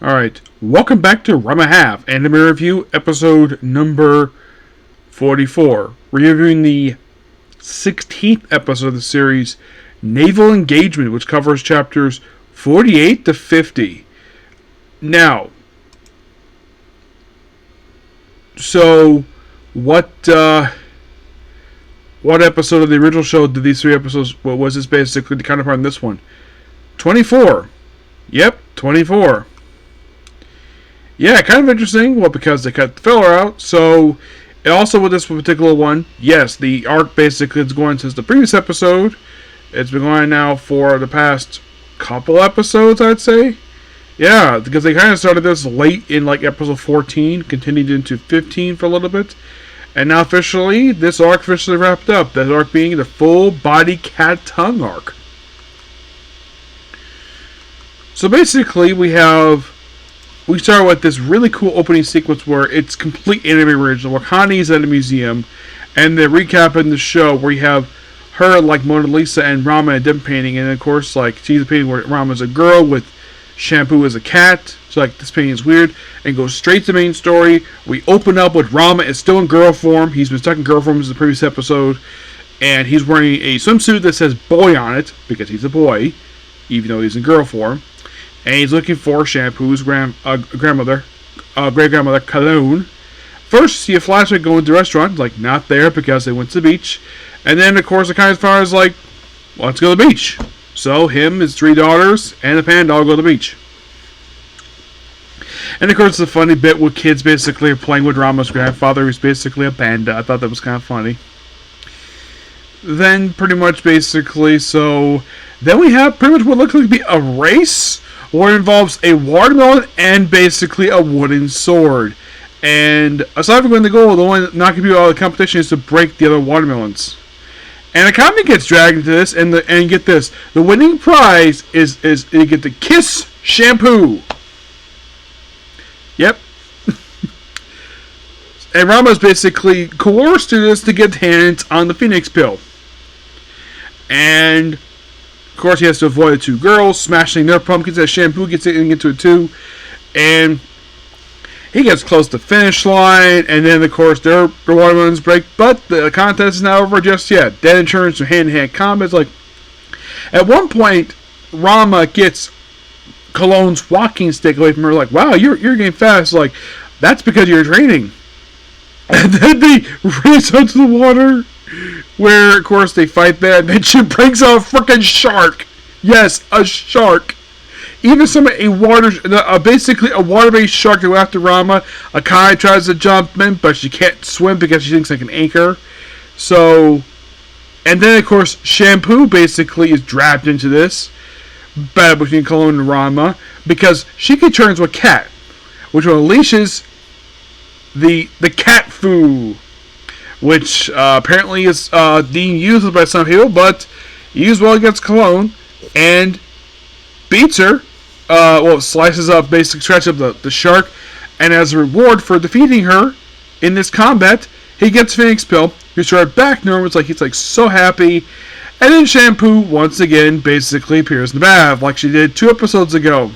Alright, welcome back to Ranma Half Anime Review, episode number 44. We're reviewing the 16th episode of the series, Naval Engagement, which covers chapters 48 to 50. Now, so, what episode of the original show did these three episodes, what was this basically the counterpart on this one? 24. Yep, 24. Yeah, kind of interesting. Well, because they cut the filler out. So, also with this particular one, yes, the arc basically is going since the previous episode. It's been going now for the past couple episodes, I'd say. Yeah, because they kind of started this late in like episode 14, continued into 15 for a little bit. And now officially, this arc officially wrapped up. That arc being the full body cat tongue arc. So basically, we start with this really cool opening sequence where it's complete anime original. Wakani's at a museum, and they're recapping the show where you have her like Mona Lisa and Ranma a different painting, and of course like she's a painting where Ranma's a girl with Shampoo as a cat. So like this painting is weird, and goes straight to the main story. We open up with Ranma is still in girl form. He's been stuck in girl form since the previous episode, and he's wearing a swimsuit that says boy on it because he's a boy, even though he's in girl form. And he's looking for Shampoo's great-grandmother, Cologne. First, see a flashback going to the restaurant, like, not there because they went to the beach. And then, of course, the kind of far is like, well, let's go to the beach. So, him, his three daughters, and the panda all go to the beach. And, of course, it's a funny bit where kids basically are playing with Rama's grandfather, who's basically a panda. I thought that was kind of funny. Then, pretty much, basically, so... Then we have pretty much what looks like to be a race... where it involves a watermelon and basically a wooden sword. And aside from winning the goal, the one knocking people out of the competition is to break the other watermelons. And a comic gets dragged into this, and get this, the winning prize is you get to kiss Shampoo. Yep. And Rama's basically coerced to this to get hands on the Phoenix pill. And of course, he has to avoid the two girls, smashing their pumpkins as Shampoo gets into it too. And he gets close to the finish line, and then, of course, their watermelons break. But the contest is not over just yet. Then it turns to hand-to-hand combat. It's like, at one point, Rama gets Cologne's walking stick away from her. Like, wow, you're getting fast. Like, that's because you're training. And then they race onto the water. Where, of course, they fight there, and then she brings out a freaking shark. Yes, a shark. Even basically a water-based shark to go after Ranma. Akai tries to jump in, but she can't swim because she thinks like an anchor. So, and then, of course, Shampoo basically is dragged into this battle between Cologne and Ranma because she can turn into a cat, which unleashes the cat foo. Which apparently is being used by some people, but used well against Cologne and beats her. Slices up, basically scratches up the shark, and as a reward for defeating her in this combat, he gets Phoenix Pill. He's right back normal. It's like he's like so happy, and then Shampoo once again basically appears in the bath like she did 2 episodes ago,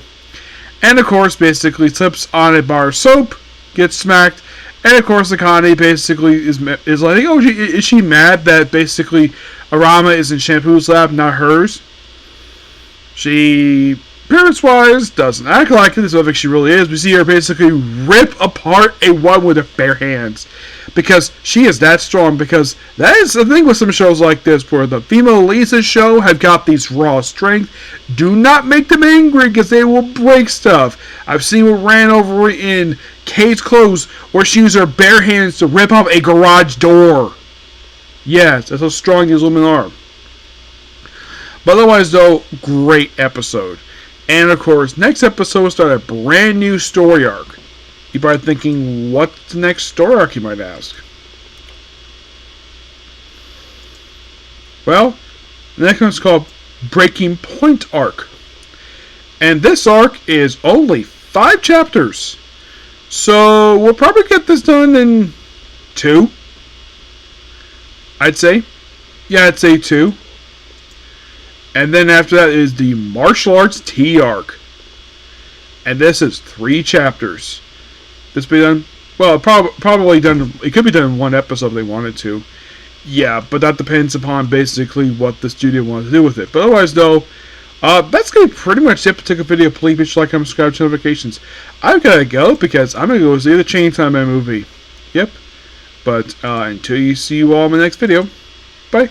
and of course basically slips on a bar of soap, gets smacked. And of course, Akane basically is like, oh, is she mad that basically Arama is in Shampoo's lab, not hers? She, appearance-wise, doesn't act like it. This is what she really is. We see her basically rip apart a one with her bare hands. Because she is that strong. Because that is the thing with some shows like this, where the female leads of the show have got these raw strength. Do not make them angry, because they will break stuff. I've seen what ran over in Cage Close, where she used her bare hands to rip up a garage door. Yes, that's how strong these women are. But otherwise, though, great episode. And of course, next episode will start a brand new story arc. You're probably thinking, what's the next story arc, you might ask? Well, the next one's called Breaking Point Arc. And this arc is only 5 chapters. So, we'll probably get this done in 2. I'd say. Yeah, I'd say 2. And then after that is the Martial Arts T arc. and this is 3 chapters. This be done. Well, probably done. It could be done in 1 episode if they wanted to. Yeah, but that depends upon basically what the studio wants to do with it. But otherwise, though, that's going to be pretty much it. Particular video. Please be sure to like, comment, subscribe, to notifications. I've got to go because I'm going to go see the Chainsaw Man movie. Yep. But until you see you all in the next video, bye.